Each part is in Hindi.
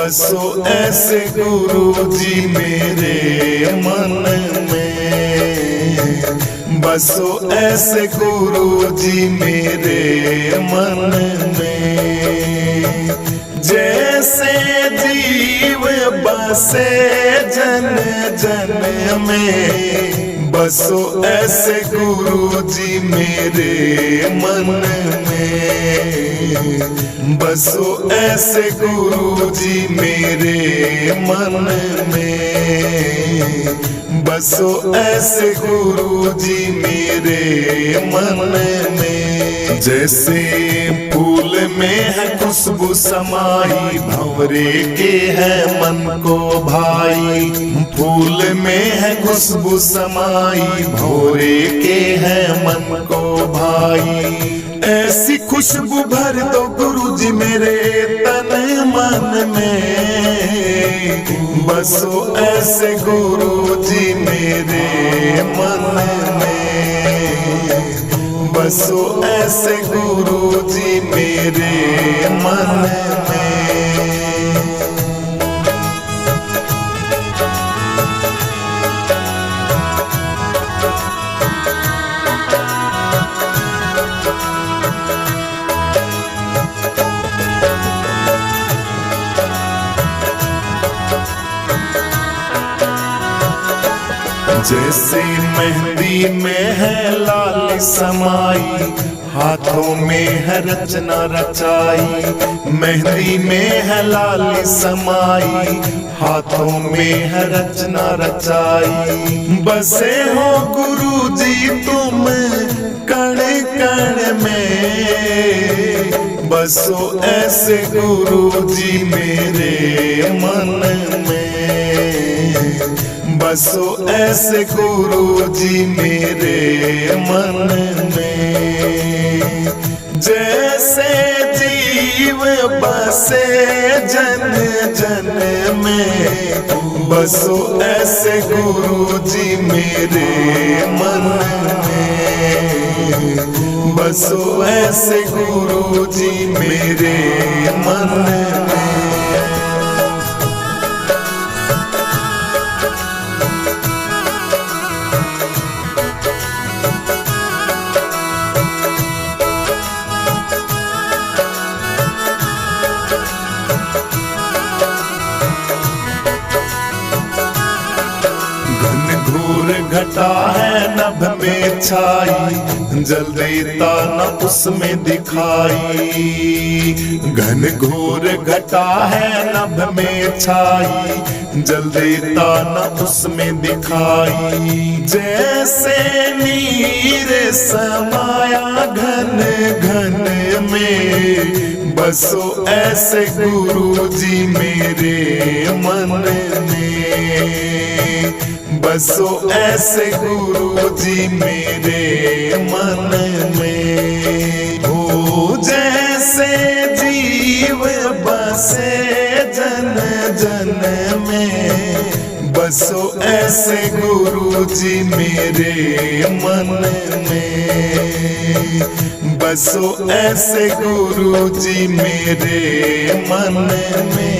बसो ऐसे गुरु जी मेरे मन में, बसो ऐसे गुरु जी मेरे मन में। जैसे जीव बसे जन जन में, बसो ऐसे गुरु जी मेरे मन में, बसो ऐसे गुरु जी मेरे मन में, बसो ऐसे गुरु जी मेरे मन में। जैसे फूल में है खुशबू समाई, भंवरे के है मन को भाई। फूल में है खुशबू समाई, भंवरे के है मन को भाई। ऐसी खुशबू भर दो गुरु जी मेरे तन मन में, बसो ऐसे गुरु जी मेरे मन में, बसो ऐसे गुरु जी मेरे मन में। जैसे मेहंदी में है लाल समाई, हाथों में है रचना रचाई। मेहंदी में है लाल समाई, हाथों में है रचना रचाई। बसे हो गुरु जी तुम कण कण में, बसो ऐसे गुरु जी मेरे मन में, बसो ऐसे गुरु जी मेरे मन में। जैसे जीव बसे जन जन में, बसो ऐसे गुरु जी मेरे मन में, बसो ऐसे गुरु जी मेरे मन में। घटा है नभ में छाई, जल देता न उसमें दिखाई। घन घोर घटा है नभ में छाई, जल देता न उसमें दिखाई। जैसे नीर समाया घन घन में, बसो ऐसे गुरु जी मेरे मन में, बसो ऐसे गुरु जी मेरे मन में। हो जैसे जीव बसे जन जन में, बसो ऐसे गुरु जी मेरे मन में, बसो ऐसे गुरु जी मेरे मन में।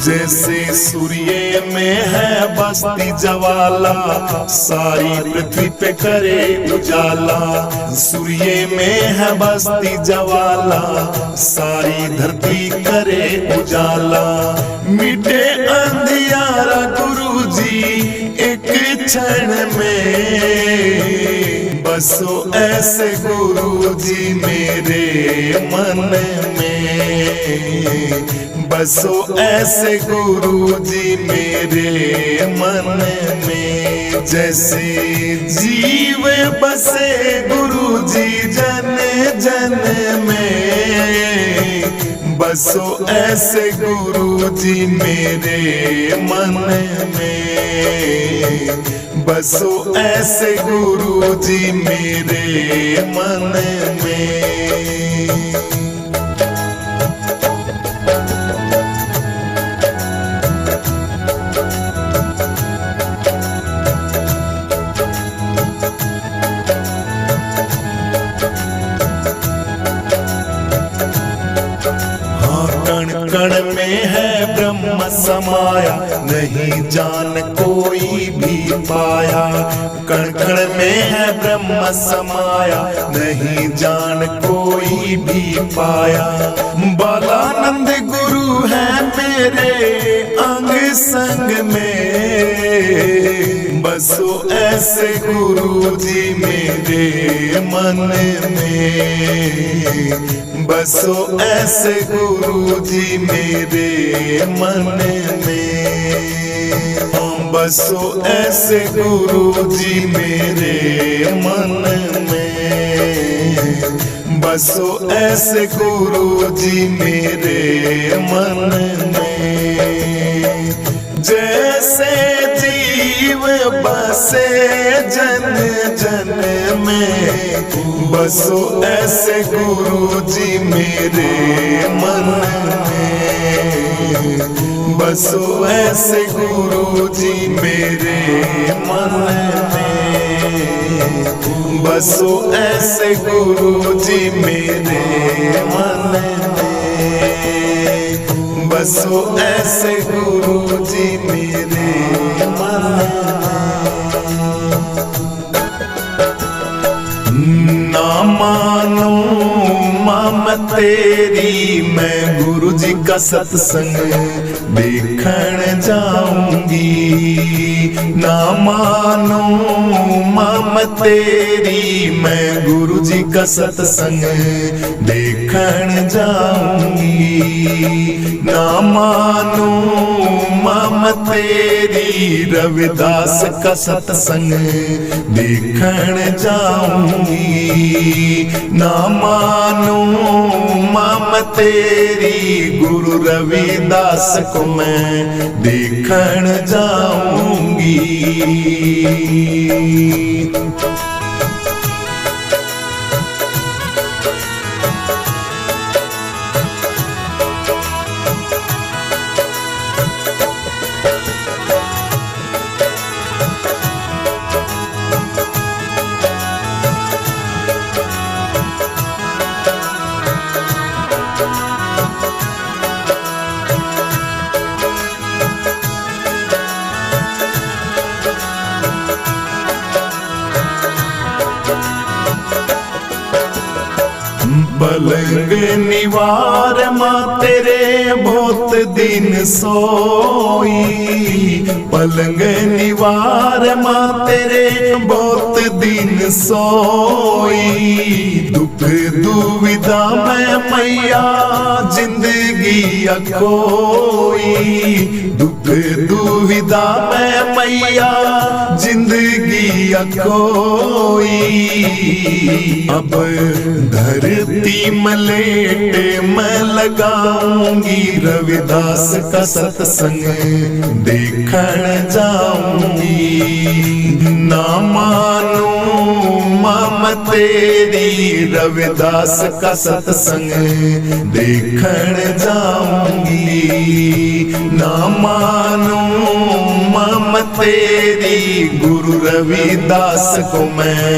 जैसे सूर्य में है बस्ती ज्वाला, सारी पृथ्वी पे करे उजाला। सूर्य में है बस्ती ज्वाला, सारी धरती करे उजाला। मिटे अंधियारा गुरु जी एक क्षण में, बसो ऐसे गुरु जी मेरे मन में, बसो ऐसे गुरु जी मेरे मन में। जैसे जीव बसे गुरु जी जन जन में, बसो ऐसे गुरु जी मेरे मन में, बसो ऐसे गुरु जी मेरे मन में। कण में है ब्रह्म समाया, नहीं जान कोई भी पाया। कण कण में है ब्रह्म समाया, नहीं जान कोई भी पाया। बालानंद गुरु है मेरे अंग संग में, बसो ऐसे गुरु जी मेरे मन में, बसो ऐसे गुरु जी मेरे मन में। बसो ऐसे गुरु जी मेरे मन में, बसो ऐसे गुरु जी मेरे मन में। जैसे जीव बसे जन जन में, बसो ऐसे गुरु जी मेरे मन में, बसो ऐसे गुरु जी मेरे मन में, बसो ऐसे गुरु जी मेरे मन में, बसो ऐसे गुरु जी मेरे मन में। ना मानो मां तेरी, मैं गुरु जी का सत्संग देखण जाऊंगी। ना मानो मां तेरी, मैं गुरु जी का सत्संग देखण जाऊंगी। ना मानो मां तेरी, रविदास का सत्संग देखण जाऊंगी। ना मानो मां तेरी, गुरु रविदास को मैं देखण जाऊंगी। पलंग निवार मां तेरे बहुत दिन सोई। पलंग निवार मां तेरे बहुत दिन सोई। दुख दुविधा में मैया जिंदगी अखोई। दुख दुविधा में मैया जिंदगी अखोई। अब धरती मलेटे मैं लगाऊंगी, रविदास का सत्संग देखण जाऊंगी। ना मानो मां तेरी, रविदास का सत्संग देखण जाऊंगी। ना मानो मां तेरी, गुरु रविदास को मैं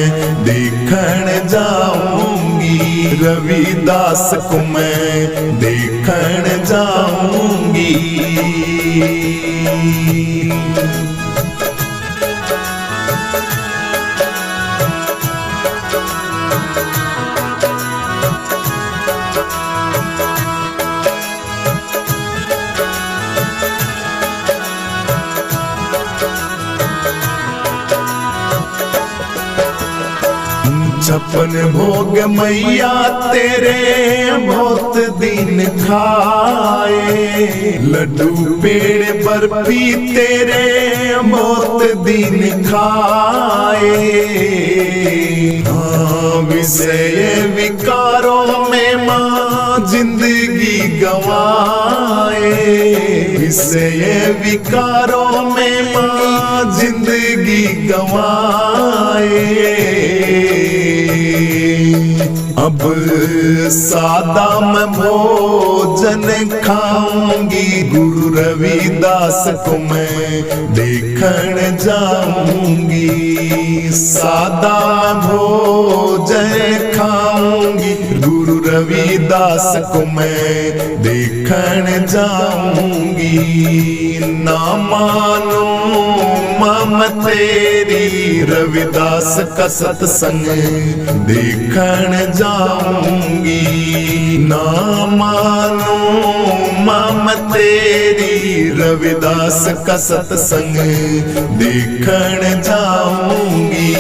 देखण जाऊंगी। रविदास को मैं देखण जाऊंगी। छप्पन भोग मैया तेरे बहुत दिन खाए। लड्डू पेड़ बर्फी तेरे बहुत दिन खाए। हाँ विषय विकारों में माँ जिंदगी गंवाए, विषय विकारों में माँ जिंदगी गंवाए। अब सादा मैं भोजन खाऊंगी, गुरु रविदास को मैं देखण जाऊंगी। सादा मैं भोजन खाऊंगी, गुरु रविदास को मैं देखण जाऊंगी। ना मानो मैं तेरी रविदास का सत्संग देखण जाऊंगी। ना मानो मैं तेरी रविदास का सत्संग देखण जाऊंगी।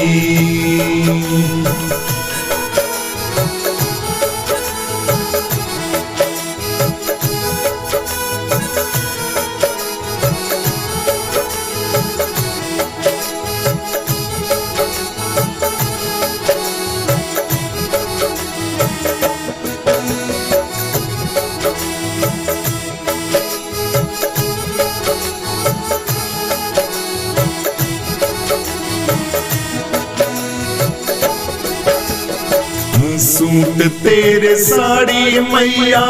सूट तेरे साड़ी मैया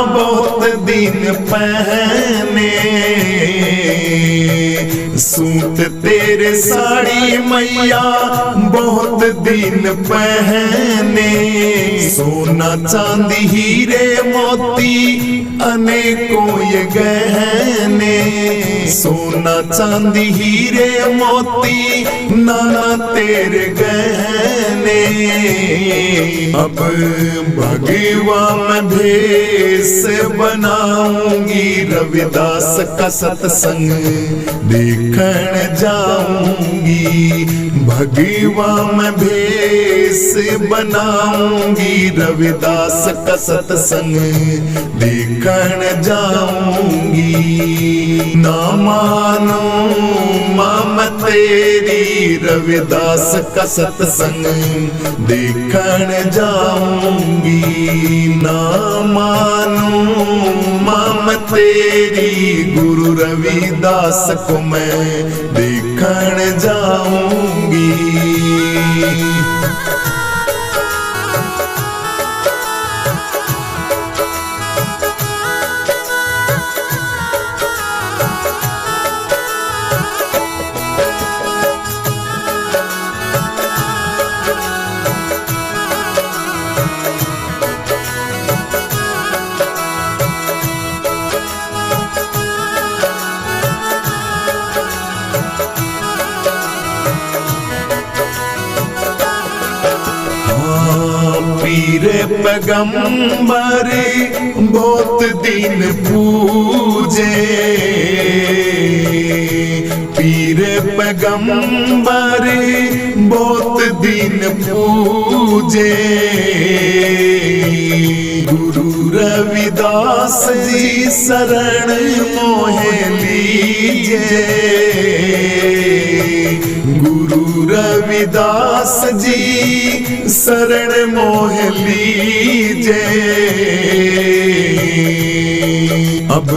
बहुत दिन पहने, सूट तेरे साड़ी मैया बहुत दिन पहने। सोना चांदी हीरे मोती अनेकों ये गहने, सोना चांदी हीरे मोती नाना तेरे गहने। अब भगवा मैं भेष बनाऊंगी, रविदास का सत्संग देखण जाऊंगी। भगवा मैं भेष बनाऊंगी, रविदास का सत्संग देखण जाऊंगी। ना मानो मैं तेरी रविदास का सत्संग देखण जाऊंगी। ना मानो मैं तेरी गुरु रविदास को मैं देखण जाऊंगी। पीर पैगंबर बहुत दिन पूजे, पीर पैगंबर बहुत दिन पूजे। गुरु रविदास जी शरण मोहे लीजे, गुरु रविदास जी शरण मोह लीजे। अब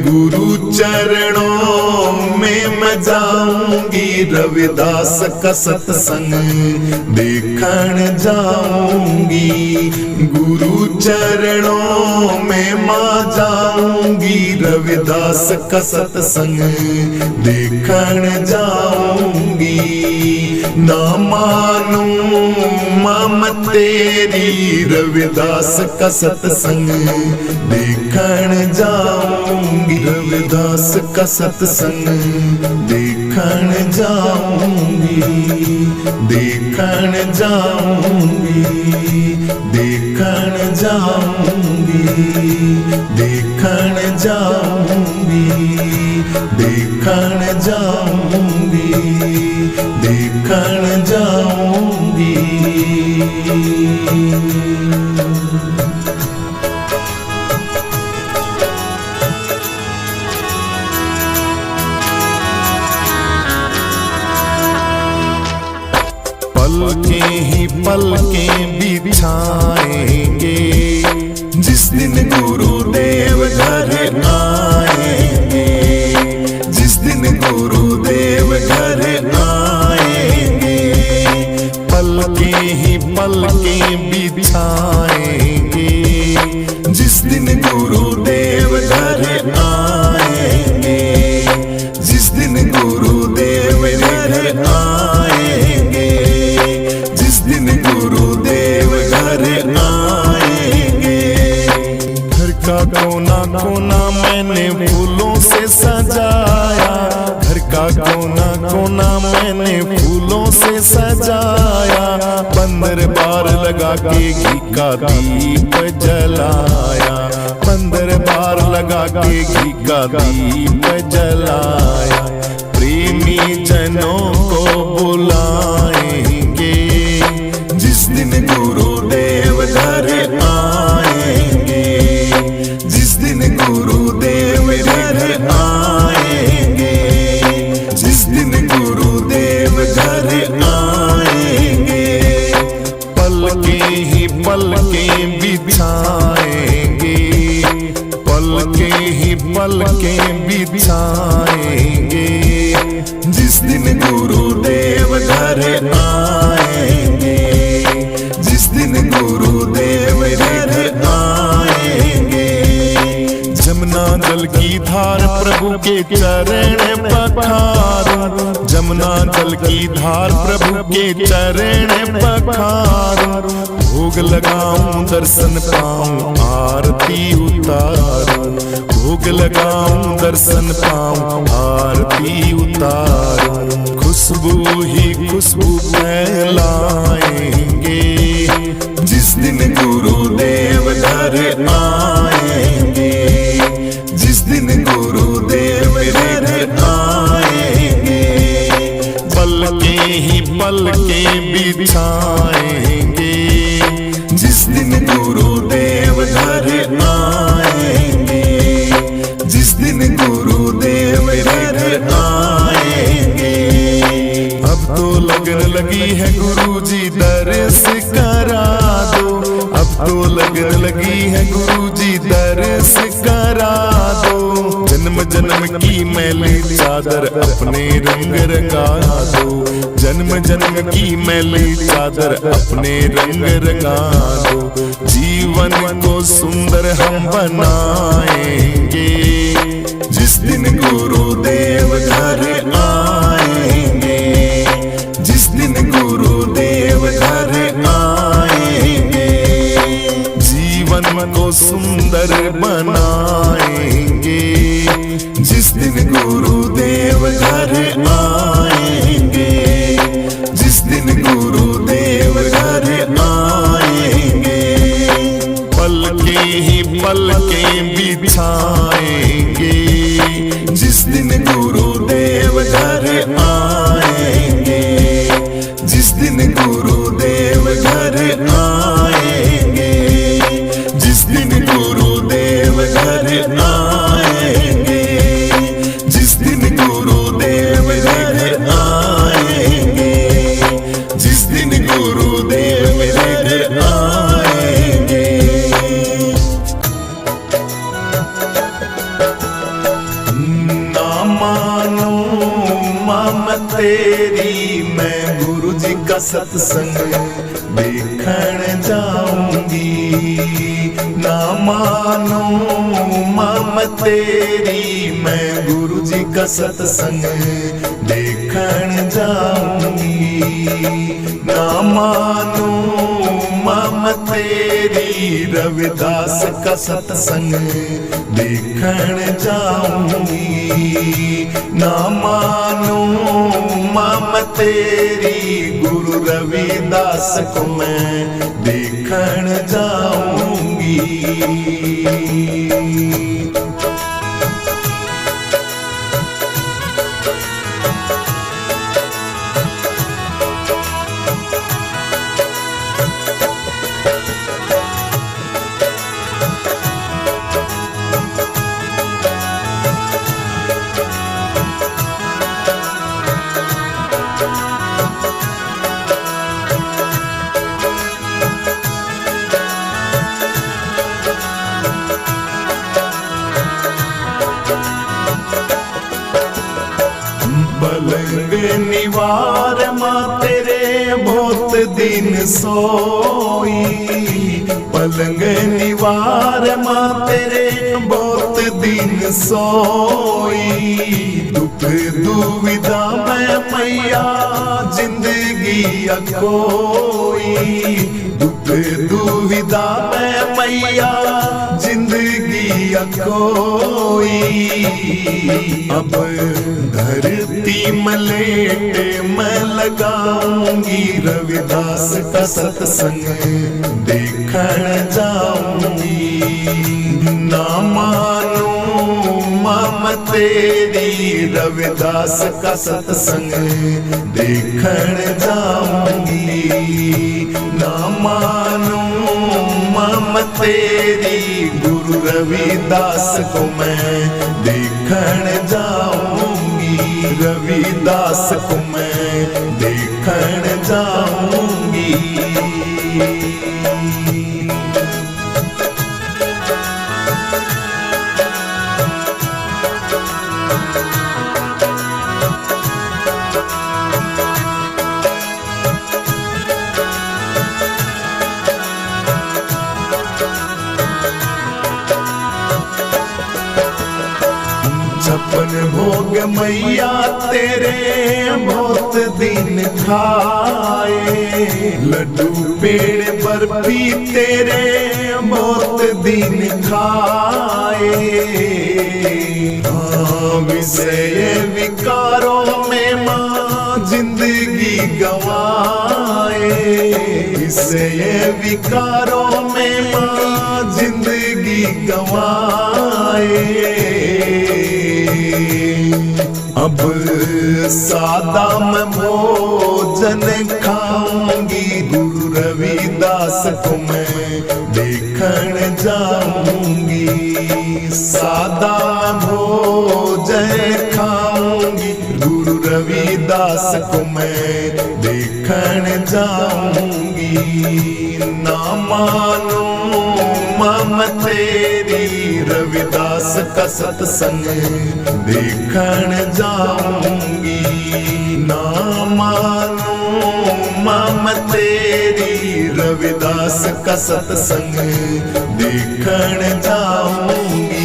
गुरु चरणों में मैं जाऊंगी, रविदास का सत्संग देखण जाऊंगी। गुरु चरणों में मैं जाऊंगी, रविदास का सत्संग देखण जाऊंगी। ना मानो मैं तेरी रविदास का सत्संग देखण जाऊंगी, रविदास का सत्संग देखण जाऊंगी, देखण जाऊंगी, देखण जाऊंगी, देखण जाऊंगी, देखण जाऊंगी, देखण जाऊंगी। पलके ही पलके बिछाएंगे, जिस जिस दिन गुरुदेव घर आएंगे, जिस दिन गुरुदेव घर आएंगे, पलके ही पलके बिछाएंगे। जिस दिन गुरुदेव घर आएंगे, जिस दिन गुरुदेव घर आएंगे, जिस दिन गुरुदेव घर आएंगे। घर का कोना कोना मैंने फूलों से सजाया, घर का कोना कोना मैंने फूलों से सजाया। बंदर बार लगा के घी का दीप जलाया, बंदर बार लगा के घी का दीप जलाया। प्रेमी जनों को बुलाएंगे, जिस दिन गुरुदेव घर आएंगे, जिस दिन गुरुदेव घर आएंगे, जिस दिन गुरुदेव घर आएंगे। पलके ही पलके बिछाएंगे, पलके ही पलके बिछाएंगे। जिस दिन गुरुदेव घर आएंगे, जिस दिन गुरुदेव घर आएंगे। जमुना जल की धार प्रभु के चरण पखारूं, जमुना जल की धार प्रभु के चरण पखारूं। भोग लगाऊं दर्शन पाऊं आरती उतारूं, भोग लगाऊं दर्शन पाऊं आरती उतारूं। खुशबू ही खुशबू फैलाएंगे, जिस दिन गुरुदेव घर आएंगे, जिस दिन गुरुदेव घर आएंगे। पलके ही पलके बिछाएंगे, जिस दिन गुरुदेव घर आएंगे, जिस दिन गुरुदेव घर आएंगे। अब तो लगन लगी है गुरुजी दर्श करा दो, अब तो लगन लगी है गुरुजी दर्श करा दो। जन्म जन्म की मैली चादर अपने रंग रंगा दो, जन्म जन्म की मैली चादर अपने रंग रंगा दो। जीवन को सुंदर हम बनाएंगे, जिस दिन गुरुदेव घर आएंगे, जिस दिन गुरुदेव घर आएंगे। जीवन को सुंदर बनाएंगे, जिस दिन गुरुदेव घर आएंगे, जिस दिन गुरुदेव घर आएंगे। पलके ही पलके बिछाएंगे, जिस दिन गुरुदेव घर आएंगे, जिस दिन गुरुदेव घर आएंगे, जिस दिन गुरुदेव घर आएंगे, जिस दिन गुरुदेव घर आएंगे, जिस दिन गुरुदेव घर आएंगे। ना मानो मां तेरी, मैं गुरुजी का सत्संग देखण जाऊंगी। ना मानो मां तेरी, मैं गुरुजी का सत्संग देखण जाऊंगी। ना मानो मां तेरी, रविदास का सत्संग देखण जाऊंगी। ना मानो मां तेरी, गुरु रविदास को मैं देखण जाऊंगी। निवार माँ तेरे बहुत दिन सोई, पलंग निवार माँ तेरे बहुत दिन सोई। दुख दुविधा में मैया जिंदगी अकोई, दुख दुविधा में मैया जिंदगी अकोई। अब धरती में लेट मैं लगाऊंगी, रविदास का सत्संग देखण जाऊंगी। ना मानू माम तेरी, रविदास का सत्संग देखण जाऊंगी। ना मानू माम तेरी, गुरु रविदास को मैं देखण जाऊंगी, रविदास को मैं देखण जाऊंगी। छप्पन भोग मैया तेरे बहुत दिन खाए, लड्डू पेड़ बर्फी तेरे बहुत दिन खाए। विषय विकारों में माँ जिंदगी गवाए, विषय विकारों में माँ जिंदगी गवाए। अब सादा मैं भोजन खाऊंगी, गुरु रविदास को मैं देखण जाऊंगी। सादा भोजन खाऊंगी, गुरु रविदास को मैं देखण जाऊंगी। ना मानू माम तेरी, रविदास का सत्संग देखण जाऊंगी। ना मानू माम तेरी, रविदास का सत्संग देखण जाऊंगी।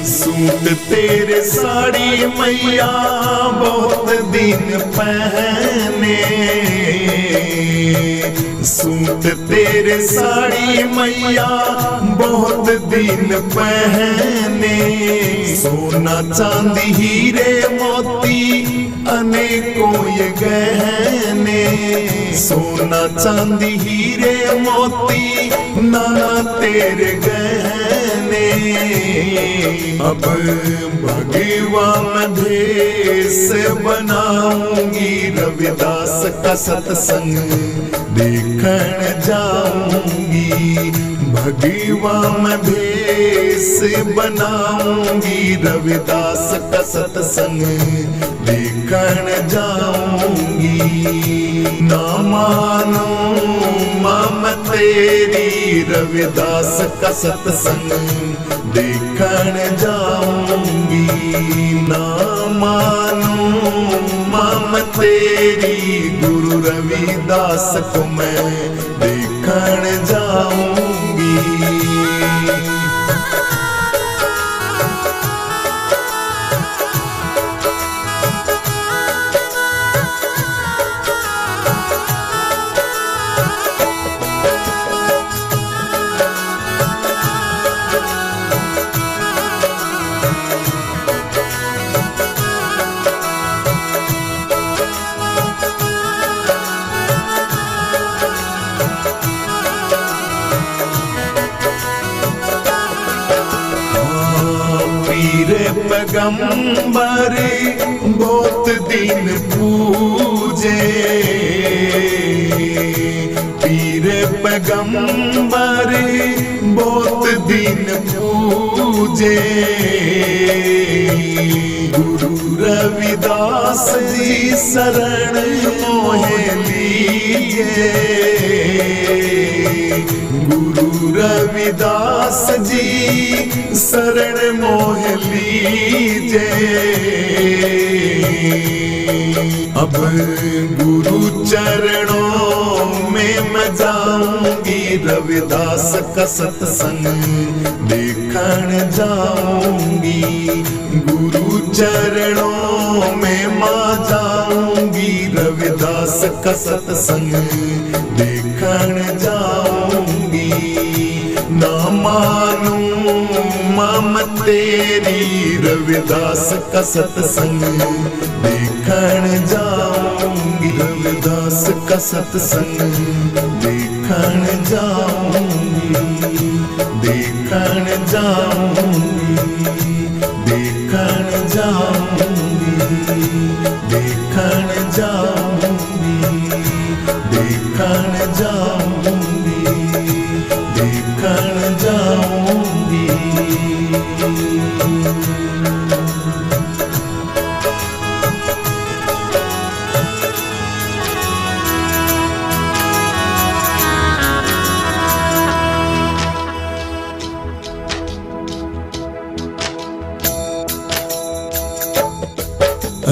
सूट तेरे साड़ी मैया बहुत दिन पहने, सूट तेरे साड़ी मैया बहुत दिन पहने। सोना चांदी हीरे मोती अनेकों ये गहने, सोना चांदी हीरे मोती नाना तेरे गहने। अब भगवा मैं भेष बनाऊंगी, रविदास का सत्संग देखण जाऊंगी। भगवा मैं भेष बनाऊंगी, रविदास का सत्संग देखण जाऊंगी। ना मानू माम तेरी, रविदास का सत्संग देखण जाऊंगी। ना मानू माम तेरी, गुरु रविदास को मैं देखण जाऊंगी। पैगंबर बहुत दिन पूजे, पीर पैगंबर बहुत दिन पूजे। गुरु रविदास जी शरण मोहे लीजे, गुरु रविदास जी शरण मोह लीजे। अब गुरु चरणों में मैं जाऊंगी, रविदास का सत्संग देखण जाऊंगी। गुरु चरणों में मैं जाऊंगी, रविदास का सत्संग देखण जाऊंगी। ना मानूं मम तेरी, रविदास का सत्संग देखण जाऊंगी, रविदास का सत्संग देखण जाऊंगी, देखण जाऊंगी, देखण जाऊंगी, देखण जाऊंगी, देखण जाऊंगी, देखण जाऊंगी।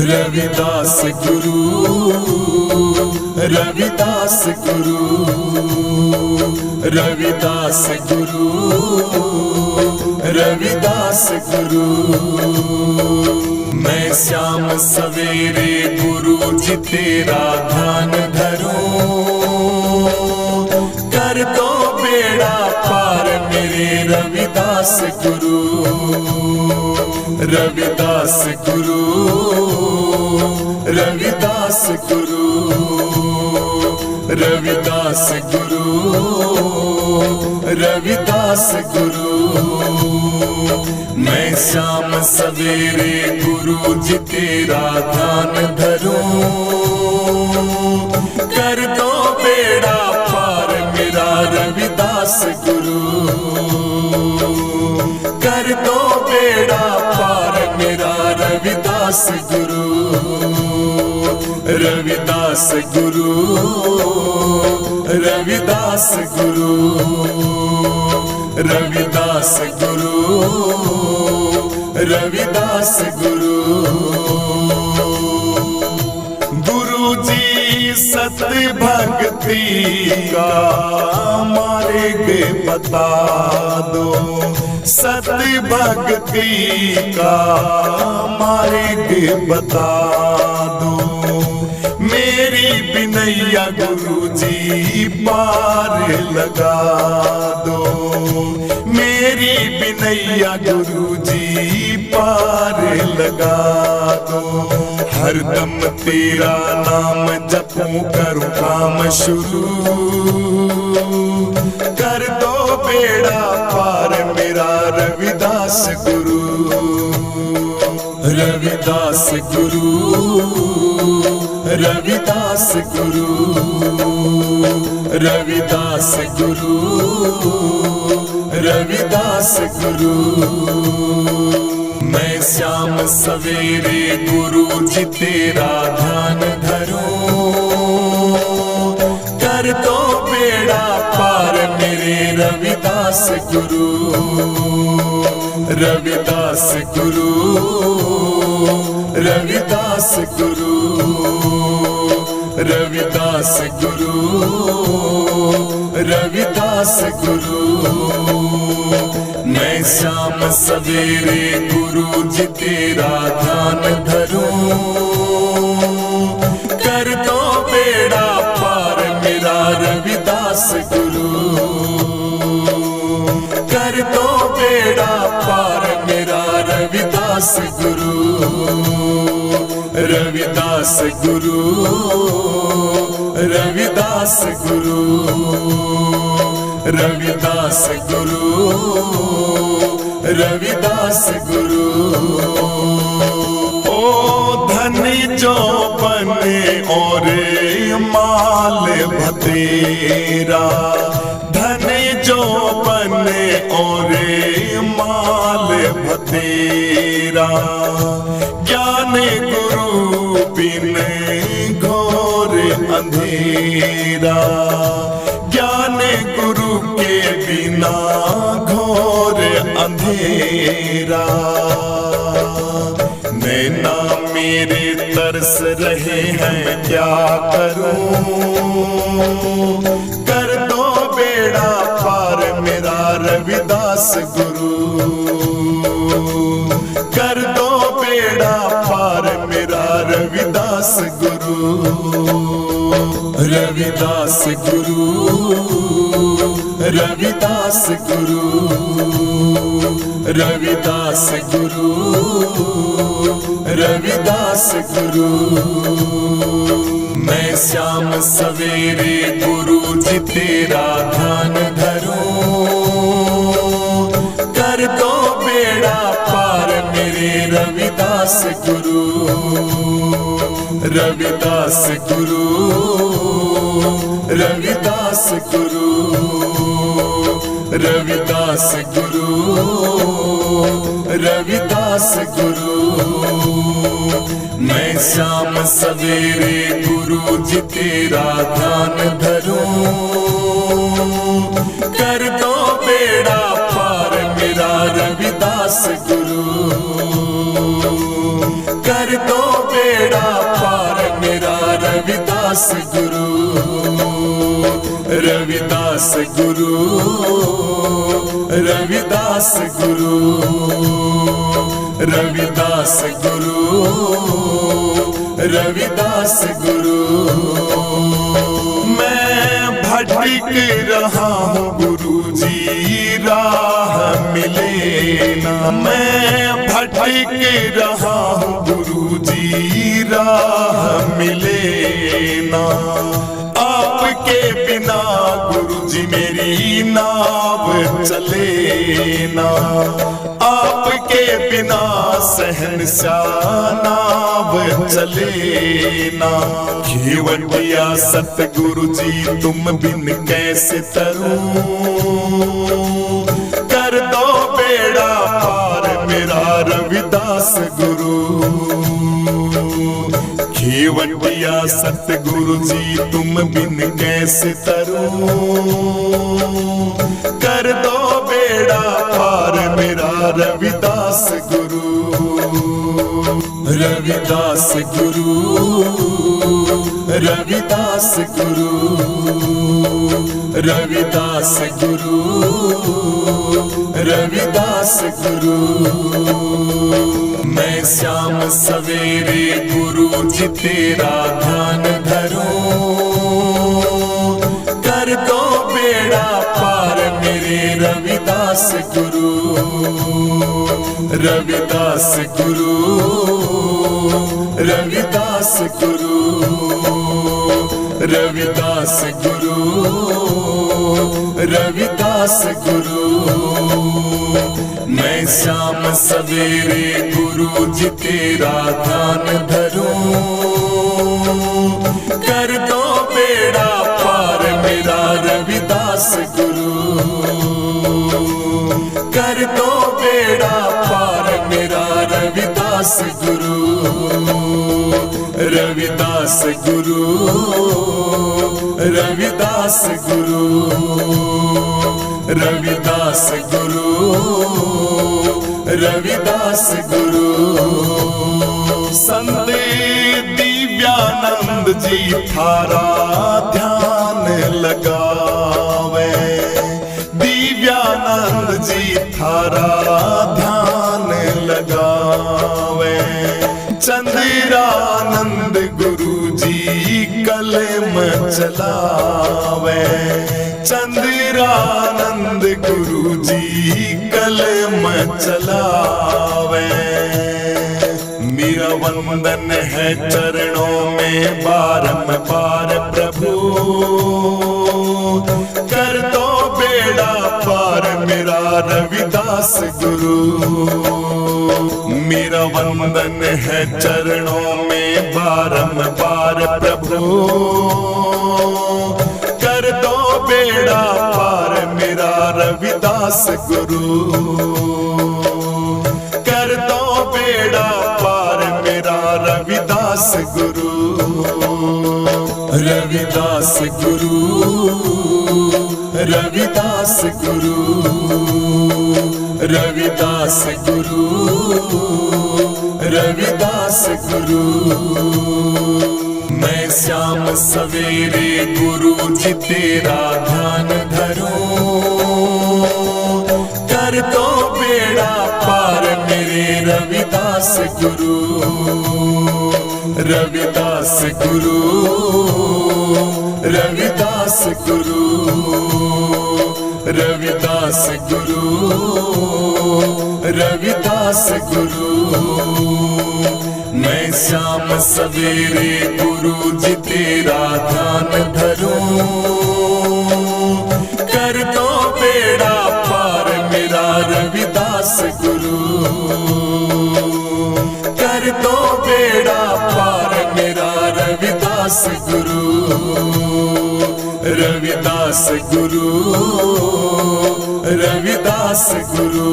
रविदास गुरु, रविदास गुरु, रविदास गुरु, रविदास गुरु। मैं श्याम सवेरे गुरु जी तेरा ध्यान धरूं, कर दो बेड़ा पार मेरे रविदास गुरु, रविदास गुरु, रविदास गुरु, रविदास गुरु, रविदास गुरु। मैं शाम सवेरे गुरु जी तेरा ध्यान धरूं, कर दो बेड़ा पार मेरा रविदास गुरु, कर दो बेड़ा पार मेरा रविदास गुरु, रविदास गुरु, रविदास गुरु, रविदास गुरु, रविदास गुरु। गुरु जी सत्य भक्ति का मार्ग बता दो, सत्य भक्ति का मार्ग बता दो। मेरी बिनैया गुरु जी पार लगा दो, मेरी बिनैया गुरु जी पार लगा दो। हरदम तेरा नाम जपूं करूं काम शुरू, कर दो बेड़ा पार मेरा रविदास गुरु, रविदास गुरु, रविदास गुरु, रविदास गुरु, रविदास गुरु। मैं श्याम सवेरे गुरु जी तेरा ध्यान धरूं, कर दो बेड़ा पार मेरे रविदास गुरु, रविदास गुरु, रविदास गुरु, रविदास गुरु, रविदास गुरु। मैं शाम सवेरे गुरु जी तेरा ध्यान धरूं, कर दो बेड़ा पार मेरा रविदास गुरु, कर दो बेड़ा पार मेरा रविदास गुरु, रविदास गुरु, रविदास गुरु, रविदास गुरु, रविदास गुरु। ओ धनी जो बने और माल भतेरा, धनी जो बने और माल भतेरा, ज्ञान गुरु बिन घोर अंधेरा, ज्ञान गुरु के बिना घोर अंधेरा। नैना मेरे तरस रहे हैं क्या करूं, कर दो बेड़ा पार मेरा रविदास गुरु, कर दो बेड़ा पार मेरा रविदास गुरु। रविदास गुरु, रविदास गुरु, रविदास गुरु, रविदास गुरु। मैं श्याम सवेरे गुरु जी तेरा ध्यान धरूं, कर दो बेड़ा पार मेरे रविदास गुरु, रविदास गुरु, रविदास गुरु, रविदास गुरु, रविदास गुरु। मैं शाम सवेरे गुरु जी तेरा ध्यान धरूं, कर दो बेड़ा पार मेरा रविदास गुरु, कर दो बेड़ा पार मेरा रविदास गुरु, रविदास गुरु, रविदास गुरु, रविदास गुरु, रविदास गुरु। मैं भटक रहा हूँ गुरु जी राह मिले ना, मैं भटक रहा हूँ गुरु जी राह मिले ना, आपके बिना गुरु जी मेरी नाव चले ना, आपके बिना सहनशाह नाव चले ना। घेवटिया सतगुरु जी तुम बिन कैसे तरूं, कर दो बेड़ा पार मेरा रविदास गुरु, घेवटिया सतगुरु जी तुम बिन कैसे तरूं, कर दो बेड़ा पार मेरा रविदास गुरु, रविदास गुरु, रविदास गुरु, रविदास गुरु, रविदास गुरु। मैं श्याम सवेरे गुरु जी तेरा ध्यान धरूं, कर दो बेड़ा पार मेरे रविदास गुरु, रविदास गुरु, रविदास गुरु, रविदास गुरु, रविदास गुरु। मैं शाम सवेरे गुरु जी तेरा ध्यान धरूं, कर दो बेड़ा पार मेरा रविदास गुरु, कर दो बेड़ा पार मेरा रविदास गुरु, रविदास गुरु, रविदास गुरु, रविदास गुरु, रविदास गुरु। संत दिव्यानंद जी थारा ध्यान लगावे, दिव्यानंद जी थारा ध्यान लगावे। चंद्रानंद गुरु जी कलम चलावे, चंद्रानंद गुरु जी कलम चलावे। मेरा वंदन है चरणों में बारंबार प्रभु, कर दो बेड़ा पार मेरा रविदास गुरु। मेरा वंदन है चरणों में बारंबार प्रभु, कर दो बेड़ा पार मेरा रविदास गुरु। कर दो बेड़ा पार मेरा रविदास गुरु। रविदास गुरु, रविदास गुरु, रविदास गुरु, रविदास गुरु। मैं श्याम सवेरे गुरु जी तेरा ध्यान धरूं, कर दो बेड़ा पार मेरे रविदास गुरु। रविदास गुरु, रविदास गुरु, रविदास गुरु, रविदास गुरु। मैं श्याम सवेरे गुरु जी तेरा ध्यान धरूं, कर दो बेड़ा पार मेरा रविदास गुरु। कर दो बेड़ा पार मेरा रविदास गुरु। रविदास गुरु, रविदास गुरु,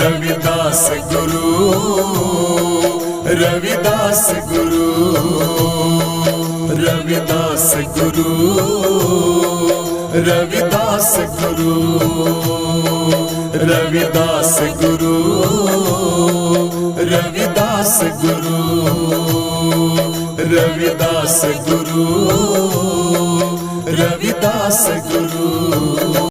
रविदास गुरु, रविदास गुरु, रविदास गुरु, रविदास गुरु, रविदास गुरु, रविदास गुरु, रविदास गुरु, रविदास गुरु।